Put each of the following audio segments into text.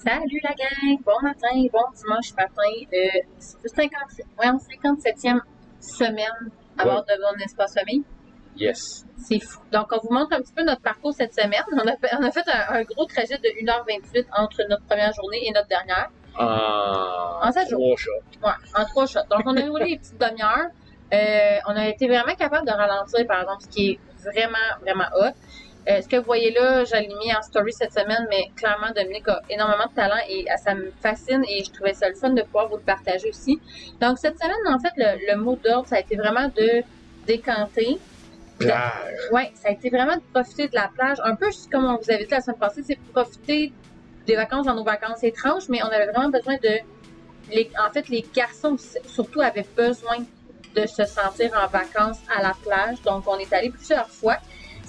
Salut la gang, bon matin, bon dimanche matin. C'est 57e semaine à Oui. bord de mon espace famille. Yes. C'est fou. Donc, on vous montre un petit peu notre parcours cette semaine. On a fait un gros trajet de 1h28 entre notre première journée et notre dernière. En 7 jours. 3 shots. Ouais, en 3 shots. Donc, on a roulé les petites demi-heures. On a été vraiment capable de ralentir, par exemple, ce qui est vraiment, vraiment hot. Ce que vous voyez là, je l'ai mis en story cette semaine, mais clairement, Dominique a énormément de talent et ça me fascine et je trouvais ça le fun de pouvoir vous le partager aussi. Donc, cette semaine, en fait, le mot d'ordre, ça a été vraiment de décanter. Plage. Ouais, ça a été vraiment de profiter de la plage, un peu comme on vous avait dit la semaine passée, c'est profiter des vacances dans nos vacances étranges, mais on avait vraiment besoin de... En fait, les garçons surtout avaient besoin de se sentir en vacances à la plage, donc on est allé plusieurs fois.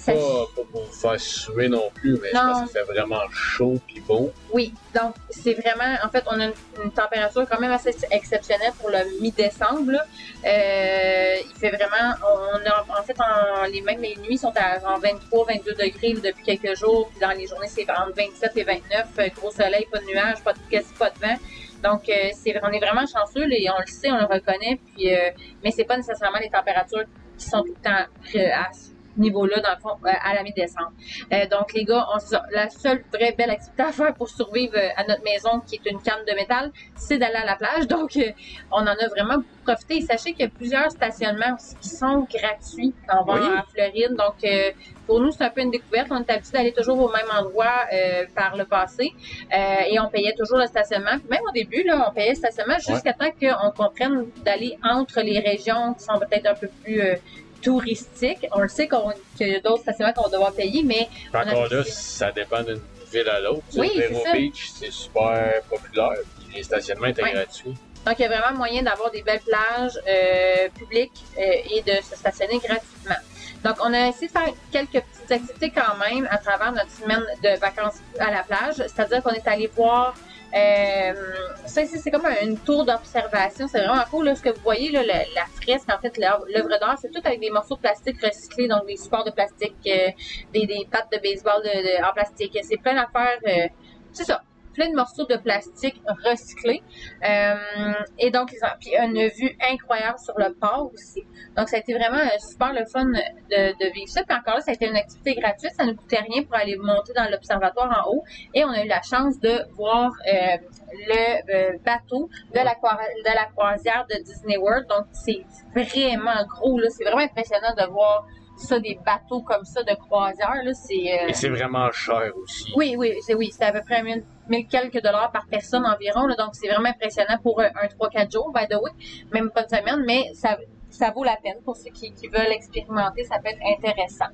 Pas pour vous faire suer non plus, mais je pense que ça fait vraiment chaud et beau. Oui, donc c'est vraiment, en fait, on a une température quand même assez exceptionnelle pour le mi-décembre. Il fait vraiment, les nuits sont à 23, 22 degrés depuis quelques jours, puis dans les journées c'est entre 27 et 29, gros soleil, pas de nuages, quasi pas de vent. Donc, on est vraiment chanceux et on le sait, on le reconnaît, puis, mais c'est pas nécessairement les températures qui sont tout le temps à ce niveau-là, dans le fond, à la mi-décembre. Donc, les gars, la seule vraie belle activité à faire pour survivre à notre maison, qui est une canne de métal, c'est d'aller à la plage. Donc, on en a vraiment profité. Et sachez qu'il y a plusieurs stationnements aussi qui sont gratuits quand on va en Floride. Donc, pour nous, c'est un peu une découverte. On est habitué d'aller toujours au même endroit par le passé et on payait toujours le stationnement. Puis même au début, là, on payait le stationnement jusqu'à temps qu'on comprenne d'aller entre les régions qui sont peut-être un peu plus touristique. On le sait qu'il y a d'autres stationnements qu'on va devoir payer, mais... Encore là, ça dépend d'une ville à l'autre. Oui, Vero Beach, c'est super populaire. Les stationnements étaient gratuits. Donc, il y a vraiment moyen d'avoir des belles plages publiques et de se stationner gratuitement. Donc, on a essayé de faire quelques petites activités quand même à travers notre semaine de vacances à la plage. C'est-à-dire qu'on est allé voir... ça ici, c'est comme une tour d'observation. C'est vraiment cool. Là, ce que vous voyez, là, la fresque, en fait, l'œuvre d'art, c'est tout avec des morceaux de plastique recyclés, donc des supports de plastique, des pattes de baseball en plastique. C'est plein d'affaires. C'est ça. Plein de morceaux de plastique recyclés. Et donc, puis une vue incroyable sur le port aussi. Donc, ça a été vraiment super le fun de vivre ça. Puis encore là, ça a été une activité gratuite. Ça ne nous coûtait rien pour aller monter dans l'observatoire en haut. Et on a eu la chance de voir le bateau de la croisière de Disney World. Donc, c'est vraiment gros, là. C'est vraiment impressionnant de voir ça, des bateaux comme ça de croisière, là. Et c'est vraiment cher aussi. Oui, c'est à peu près 1000 quelques dollars par personne environ, là, donc c'est vraiment impressionnant pour un 3-4 jours, by the way, même pas une semaine, mais ça vaut la peine pour ceux qui veulent expérimenter, ça peut être intéressant.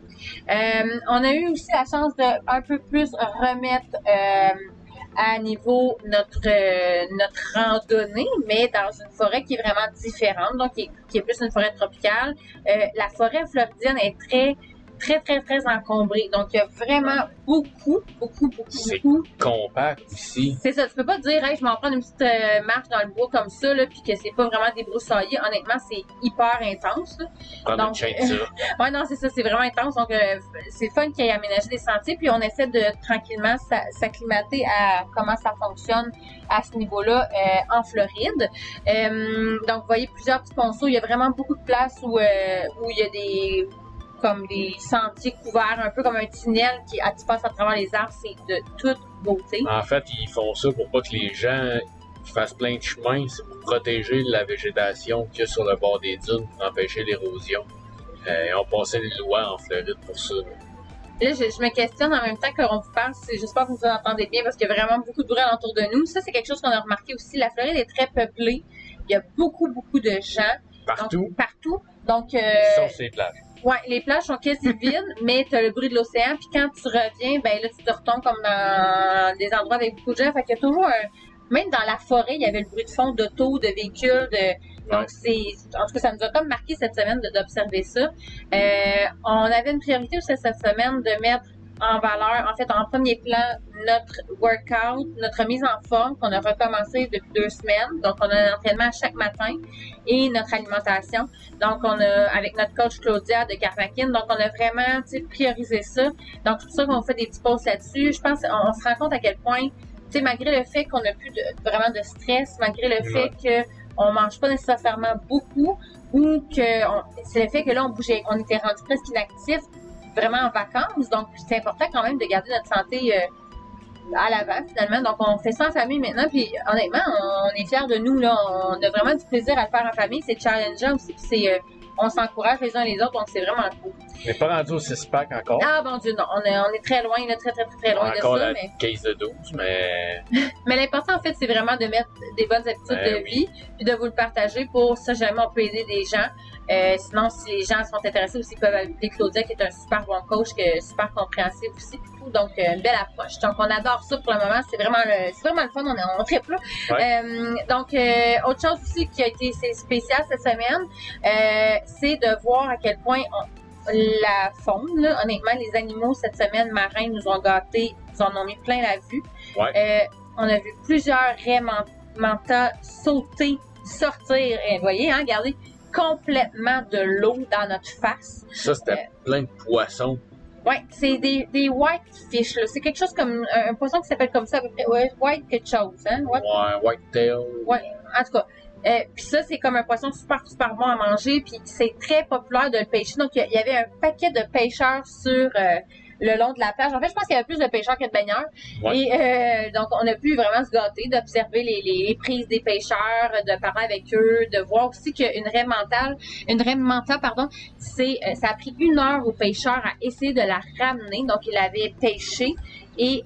On a eu aussi la chance de un peu plus remettre à niveau notre randonnée, mais dans une forêt qui est vraiment différente, donc qui est plus une forêt tropicale. La forêt floridienne est très encombré. Donc, il y a vraiment beaucoup. C'est compact ici. C'est ça. Tu peux pas dire, hey, je vais en prendre une petite marche dans le bois comme ça, là, puis que c'est pas vraiment débroussaillé. Honnêtement, c'est hyper intense, là. Prendre une chaîne, ça. Ouais, non, c'est ça. C'est vraiment intense. Donc, c'est fun qu'il y ait aménagé des sentiers, puis on essaie de tranquillement s'acclimater à comment ça fonctionne à ce niveau-là en Floride. Donc, vous voyez plusieurs petits ponceaux. Il y a vraiment beaucoup de places où il y a comme des sentiers couverts, un peu comme un tunnel qui passe à travers les arbres, c'est de toute beauté. En fait, ils font ça pour pas que les gens fassent plein de chemins, c'est pour protéger la végétation qu'il y a sur le bord des dunes, pour empêcher l'érosion. Ils ont passé une loi en Floride pour ça. Là, je me questionne en même temps qu'on vous parle, j'espère que vous entendez bien parce qu'il y a vraiment beaucoup de bruit autour de nous. Ça, c'est quelque chose qu'on a remarqué aussi. La Floride est très peuplée. Il y a beaucoup de gens. Partout. Donc, sauf ces plages. Ouais, les plages sont quasi vides, mais t'as le bruit de l'océan, puis quand tu reviens, ben là, tu te retombes comme dans des endroits avec beaucoup de gens. Fait qu'il y a toujours même dans la forêt, il y avait le bruit de fond d'auto, de véhicules, donc en tout cas, ça nous a comme marqué cette semaine d'observer ça. On avait une priorité aussi cette semaine de mettre en valeur, en fait, en premier plan, notre workout, notre mise en forme qu'on a recommencé depuis 2 semaines. Donc, on a un entraînement chaque matin et notre alimentation. Donc, on a, avec notre coach Claudia de Carvackin, donc on a vraiment, priorisé ça. Donc, c'est pour ça qu'on fait des petits posts là-dessus. Je pense, on se rend compte à quel point sais, malgré le fait qu'on n'a plus vraiment de stress, malgré le fait qu'on mange pas nécessairement beaucoup, ou que c'est le fait que là, on était rendu presque inactif, vraiment en vacances. Donc, c'est important quand même de garder notre santé à l'avant, finalement. Donc, on fait ça en famille maintenant. Puis, honnêtement, on est fiers de nous, là. On a vraiment du plaisir à le faire en famille. C'est challengeant aussi. Puis, on s'encourage les uns les autres. Donc, c'est vraiment cool. On n'est pas rendu au 6-pack encore. Ah, bon Dieu, non. On est très loin, là, très loin de ça. Encore la case de 12, mais... Mais l'important, en fait, c'est vraiment de mettre des bonnes habitudes de vie, puis de vous le partager pour, si jamais on peut aider des gens. Sinon, si les gens sont intéressés aussi, ils peuvent appeler Claudia, qui est un super bon coach, super compréhensif aussi. Donc, une belle approche. Donc, on adore ça pour le moment. C'est vraiment le fun. On triple là. Ouais. Donc, autre chose aussi qui a été spécial cette semaine, c'est de voir à quel point la faune, là, honnêtement, les animaux cette semaine marins nous ont gâtés, nous en ont mis plein la vue. Ouais. On a vu plusieurs raies manta sauter, sortir, et vous voyez, hein, regardez, complètement de l'eau dans notre face. Ça, c'était plein de poissons. Ouais, c'est des whitefish, là. C'est quelque chose comme un poisson qui s'appelle comme ça à peu près. Ouais, white quelque chose, hein? Ouais, whitetail. Ouais, en tout cas. Puis ça, c'est comme un poisson super bon à manger, puis c'est très populaire de le pêcher. Donc, il y avait un paquet de pêcheurs sur le long de la plage. En fait, je pense qu'il y avait plus de pêcheurs que de baigneurs. Ouais. Et donc, on a pu vraiment se gâter d'observer les prises des pêcheurs, de parler avec eux, de voir aussi qu'une raie manta, ça a pris 1 heure aux pêcheurs à essayer de la ramener. Donc, ils l'avaient pêchée et...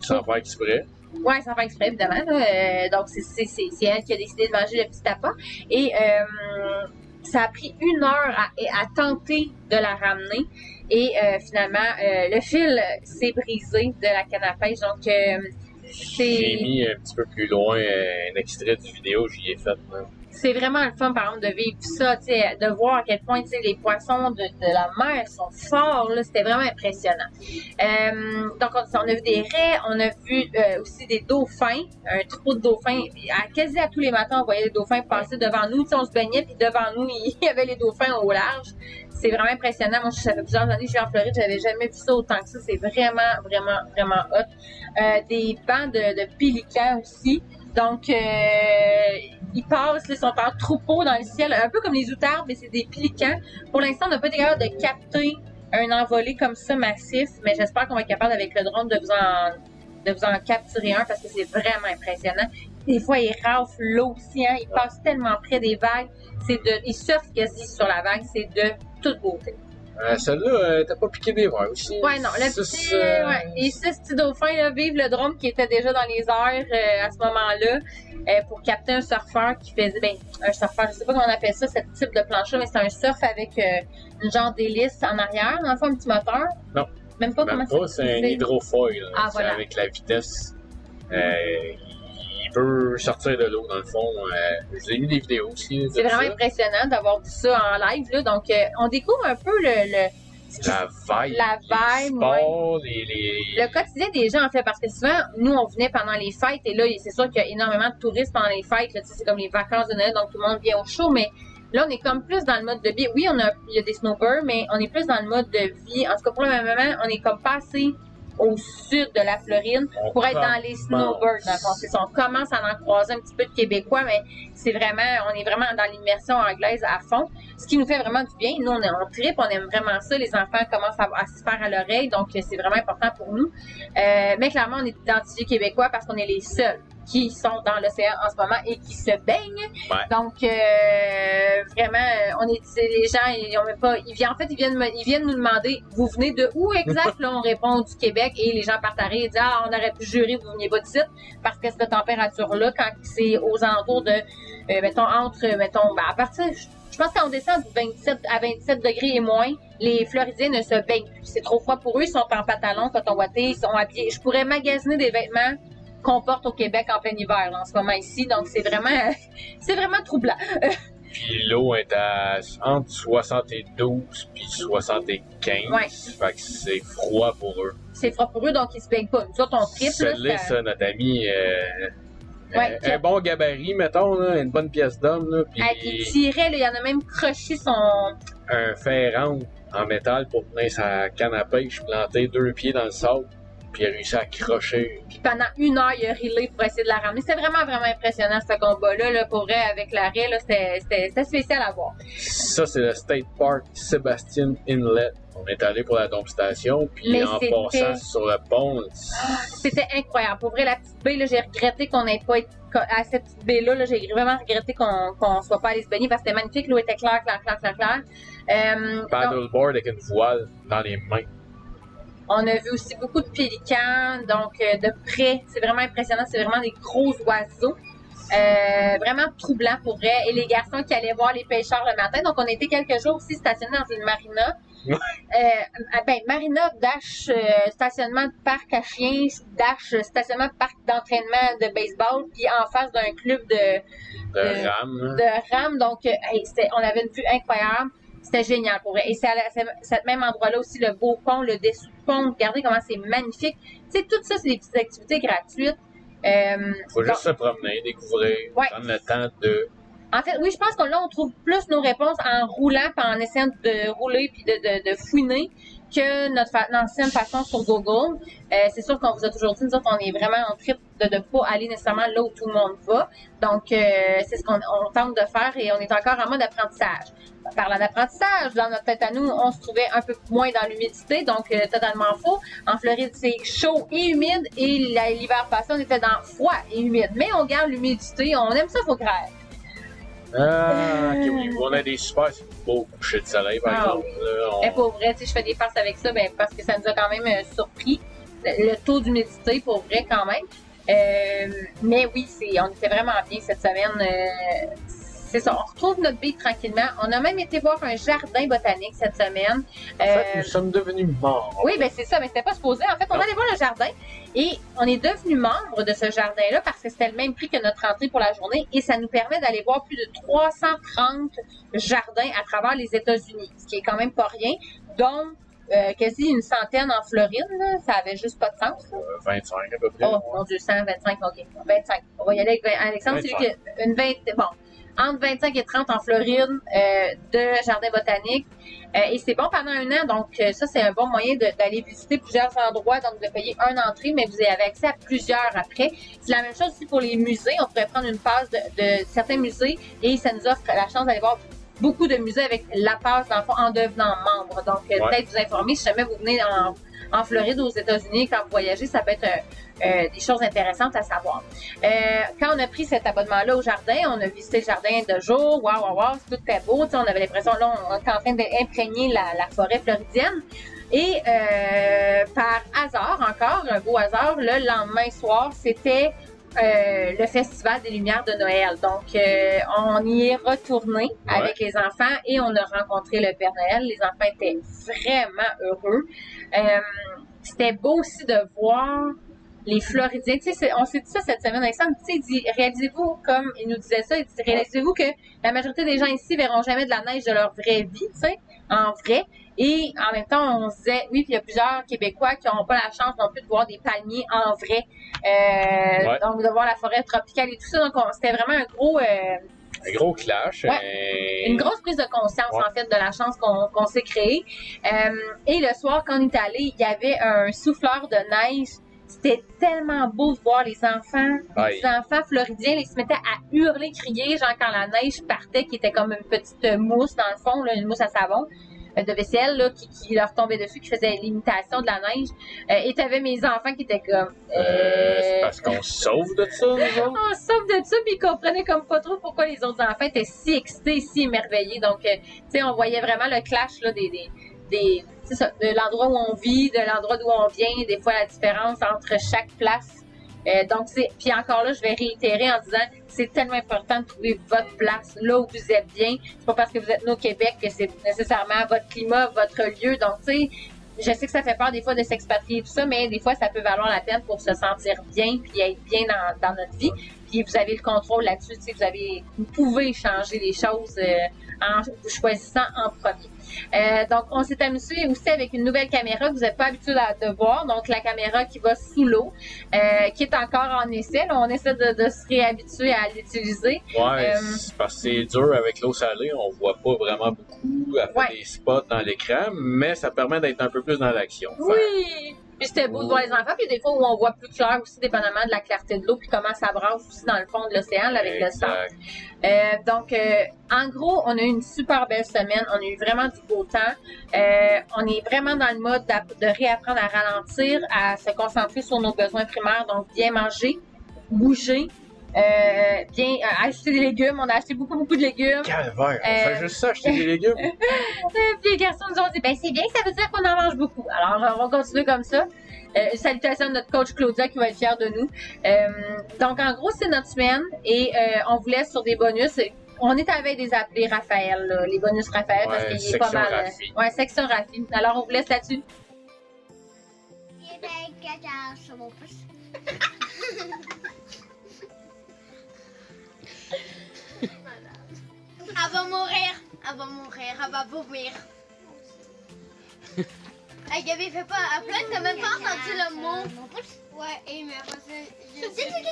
Sans faire exprès. Oui, sans faire exprès, évidemment. Donc, c'est elle qui a décidé de manger le petit appât. Et ça a pris 1 heure à tenter de la ramener. Et finalement, le fil s'est brisé de la canne à pêche. Donc, j'ai mis un petit peu plus loin un extrait du vidéo, j'y ai fait. Hein. C'est vraiment le fun, par exemple, de vivre ça, de voir à quel point les poissons de la mer sont forts. C'était vraiment impressionnant. Donc, on a vu des raies, on a vu aussi des dauphins, un troupeau de dauphins. Quasi à tous les matins, on voyait les dauphins passer devant nous. On se baignait, puis devant nous, il y avait les dauphins au large. C'est vraiment impressionnant. Moi, ça fait plusieurs années que je suis en Floride, j'avais jamais vu ça autant que ça. C'est vraiment hot. Des bancs de pélicans aussi. Donc, ils passent, ils sont en troupeau dans le ciel, un peu comme les outardes, mais c'est des pélicans. Pour l'instant, on n'a pas été capable de capter un envolé comme ça massif, mais j'espère qu'on va être capable avec le drone de vous en capturer un parce que c'est vraiment impressionnant. Des fois, ils raflent l'océan, ils passent tellement près des vagues, ils surfent quasi sur la vague, c'est de toute beauté. Celle-là, t'as pas piqué des verres aussi. Ouais, non, le petit, les 6 petits dauphins, là, vivent le drone qui était déjà dans les airs à ce moment-là, pour capter un surfeur qui faisait, un surfeur, je sais pas comment on appelle ça, ce type de planche-là, mais c'est un surf avec une genre d'hélice en arrière, dans le fond, un petit moteur. Non. Même pas comment ça c'est un hydrofoil, ah, c'est voilà. avec la vitesse. Il peut sortir de l'eau, dans le fond. J'ai vu des vidéos aussi. C'est vraiment impressionnant d'avoir vu ça en live, là. Donc, on découvre un peu la vibe. Les sports, le quotidien des gens, en fait, parce que souvent, nous, on venait pendant les fêtes, et là, c'est sûr qu'il y a énormément de touristes pendant les fêtes, là, c'est comme les vacances de Noël, donc tout le monde vient au show, mais là, on est comme plus dans le mode de vie. Oui, il y a des snowbirds, mais on est plus dans le mode de vie. En tout cas, pour le moment, on est comme passé au sud de la Floride pour être dans les snowbirds. On commence à en croiser un petit peu de Québécois, mais on est vraiment dans l'immersion anglaise à fond, ce qui nous fait vraiment du bien. Nous, on tripe, on aime vraiment ça. Les enfants commencent à se faire à l'oreille, donc c'est vraiment important pour nous. Mais clairement, on est identifiés Québécois parce qu'on est les seuls qui sont dans l'océan en ce moment et qui se baignent. Ouais. Donc, vraiment, les gens, ils viennent nous demander, vous venez de où exact? Là, on répond du Québec et les gens partent à rire et disent, on aurait pu jurer que vous veniez pas d'ici parce que cette température-là, quand c'est aux alentours de, à partir, je pense qu'on descend de 27 à 27 degrés et moins, les Floridiens ne se baignent plus. C'est trop froid pour eux, ils sont en pantalon, coton ouaté, ils sont habillés. Je pourrais magasiner des vêtements qu'on porte au Québec en plein hiver, là, en ce moment ici. Donc, c'est vraiment troublant. Puis l'eau est entre 72 puis 75. Ouais. Fait que c'est froid pour eux. C'est froid pour eux, donc ils se baignent pas. Nous autres, on tripe. Ça, notre ami, un bon gabarit, mettons, là, une bonne pièce d'homme. Là, puis il tirait, là, il y en a même croché un fer rente en métal pour tenir sa canne à pêche, planter 2 pieds dans le sable. puis il a réussi à crocher. Puis pendant 1 heure, il a relay pour essayer de la ramener. C'était vraiment, vraiment impressionnant, ce combat-là. Là, pour vrai, avec l'arrêt, là, c'était spécial à voir. Ça, c'est le State Park Sebastian Inlet. On est allé pour la dompstation, puis Mais en c'était- passant sur le pont, C'était incroyable. Pour vrai, la petite baie, là, j'ai regretté qu'on n'ait pas été à cette petite baie-là. Là, j'ai vraiment regretté qu'on soit pas allé se baigner parce que c'était magnifique. L'eau était claire. Donc, paddleboard avec une voile dans les mains. on a vu aussi beaucoup de pélicans. Donc, de près, c'est vraiment impressionnant. C'est vraiment des gros oiseaux. Vraiment troublant pour vrai. Et les garçons qui allaient voir les pêcheurs le matin. Donc, on était quelques jours aussi stationnés dans une marina. Marina dash stationnement de parc à chiens, dash stationnement de parc d'entraînement de baseball, puis en face d'un club De rame. de rame. Donc, on avait une vue incroyable. C'était génial pour vrai. Et c'est à cet même endroit-là aussi, le beau pont, le dessous de pont. Regardez comment c'est magnifique. Tu sais, tout ça, c'est des petites activités gratuites. Faut juste se promener, découvrir, Ouais. prendre le temps de... En fait, oui, je pense que là, on trouve plus nos réponses en roulant puis en essayant de rouler puis de fouiner que notre ancienne façon sur Google. C'est sûr qu'on vous a toujours dit, nous autres, on est vraiment en trip de ne pas aller nécessairement là où tout le monde va. Donc, c'est ce qu'on tente de faire et on est encore en mode apprentissage. Parlant d'apprentissage, dans notre tête à nous, on se trouvait un peu moins dans l'humidité, donc totalement faux. En Floride, c'est chaud et humide et l'hiver passé, on était dans froid et humide. Mais on garde l'humidité, on aime ça, faut grave. Ah, ok, oui. On a des super beaux couchers de soleil, par exemple. Là, Et pour vrai, tu sais, je fais des farces avec ça, parce que ça nous a quand même surpris. Le taux d'humidité, pour vrai, quand même. Mais oui, on était vraiment bien cette semaine. C'est ça, on retrouve notre baie tranquillement. On a même été voir un jardin botanique cette semaine. En fait, nous sommes devenus morts. Oui, ben c'est ça, mais c'était pas supposé. En fait, on allait voir le jardin et on est devenu membre de ce jardin-là parce que c'était le même prix que notre entrée pour la journée et ça nous permet d'aller voir plus de 330 jardins à travers les États-Unis, ce qui est quand même pas rien, dont quasi une centaine en Floride. Là. Ça avait juste pas de sens. Là. 25 à peu près. Oh, mon Dieu, 125, ok. 25. On va y aller avec Alexandre, c'est lui qui a une 20. Bon. Entre 25 et 30 en Floride de jardin botanique. Et c'est bon pendant 1 an, donc ça, c'est un bon moyen d'aller visiter plusieurs endroits, donc de payer une entrée, mais vous avez accès à plusieurs après. C'est la même chose aussi pour les musées. On pourrait prendre une passe de certains musées et ça nous offre la chance d'aller voir beaucoup de musées avec la passe, dans le fond, en devenant membre. Donc, peut-être vous informer si jamais vous venez en Floride, aux États-Unis, quand vous voyagez, ça peut être des choses intéressantes à savoir. Quand on a pris cet abonnement-là au jardin, on a visité le jardin de jour, wow, tout était beau, on avait l'impression, là, on était en train d'imprégner la forêt floridienne. Et par hasard, encore un beau hasard, le lendemain soir, c'était le Festival des Lumières de Noël. Donc, on y est retourné avec les enfants et on a rencontré le Père Noël. Les enfants étaient vraiment heureux. C'était beau aussi de voir les Floridiens. Tu sais, on s'est dit ça cette semaine, Alexandre. Tu sais, il dit, réalisez-vous, comme il nous disait ça, il dit, réalisez-vous que la majorité des gens ici verront jamais de la neige de leur vraie vie, tu sais, en vrai. Et en même temps, on se disait, oui, puis il y a plusieurs Québécois qui n'ont pas la chance non plus de voir des palmiers en vrai. Donc, de voir la forêt tropicale et tout ça. Donc, c'était vraiment un gros clash. Une grosse prise de conscience, en fait, de la chance qu'on s'est créée. Et le soir, quand on est allé, il y avait un souffleur de neige. C'était tellement beau de voir les enfants floridiens, ils se mettaient à hurler, crier, genre quand la neige partait, qui était comme une petite mousse dans le fond, là, une mousse à savon de vaisselle là, qui leur tombait dessus, qui faisait l'imitation de la neige. Et t'avais mes enfants qui étaient comme... C'est parce qu'on se sauve de ça, nous autres? On se sauve de ça, puis ils comprenaient comme pas trop pourquoi les autres enfants étaient si excités, si émerveillés. Donc, tu sais, on voyait vraiment le clash là, c'est ça, de l'endroit où on vit, de l'endroit d'où on vient, des fois la différence entre chaque place. Donc, puis encore là, je vais réitérer en disant, c'est tellement important de trouver votre place là où vous êtes bien. C'est pas parce que vous êtes né au Québec que c'est nécessairement votre climat, votre lieu. Donc, tu sais, je sais que ça fait peur des fois de s'expatrier tout ça, mais des fois, ça peut valoir la peine pour se sentir bien puis être bien dans notre vie. Puis vous avez le contrôle là-dessus, tu sais, vous pouvez changer les choses en choisissant en premier. Donc, on s'est amusé aussi avec une nouvelle caméra que vous n'êtes pas habitué de voir. Donc, la caméra qui va sous l'eau, qui est encore en essai. Là, on essaie de se réhabituer à l'utiliser. Ouais, c'est parce que c'est dur avec l'eau salée. On voit pas vraiment beaucoup. Elle fait des spots dans l'écran, mais ça permet d'être un peu plus dans l'action. Oui! Puis c'était beau de voir les enfants, puis des fois où on voit plus clair aussi, dépendamment de la clarté de l'eau, puis comment ça brasse aussi dans le fond de l'océan là, avec le sable. Donc, en gros, on a eu une super belle semaine. On a eu vraiment du beau temps. On est vraiment dans le mode de réapprendre à ralentir, à se concentrer sur nos besoins primaires. Donc, bien manger, bouger, bien acheter des légumes. On a acheté beaucoup de légumes. Calvaire, on fait juste ça, acheter des légumes. Puis les garçons nous ont dit, ben c'est bien, ça veut dire qu'on en mange beaucoup. Alors, on va continuer comme ça. Salutations à notre coach Claudia qui va être fière de nous. Donc, en gros, c'est notre semaine et on vous laisse sur des bonus. On est avec des appelés Raphaël, là, les bonus Raphaël, parce qu'il est pas mal. Ouais, section Rafi. Alors, on vous laisse là-dessus. Il est avec caca sur mon pouce. Elle va mourir. Elle va mourir. Elle va vomir. Hey Gabi, fais pas. À plein, t'as même pas entendu le mot. Ouais, et mais après ça, je dis